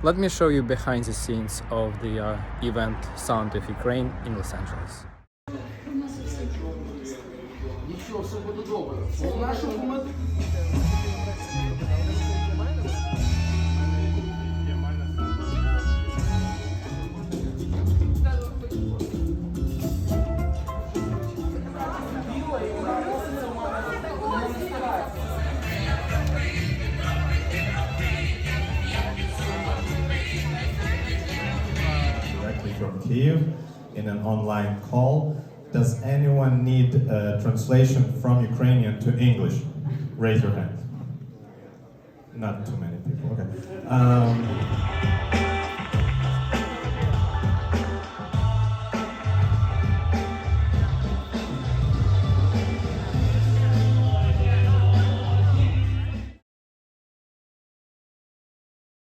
Let me show you behind the scenes of the event Sound of Ukraine in Los Angeles. Нічого, все буде добре. У нашому меті... Directly from Kyiv in an online call. Does anyone need a translation from Ukrainian to English? Raise your hand. Not too many people, okay.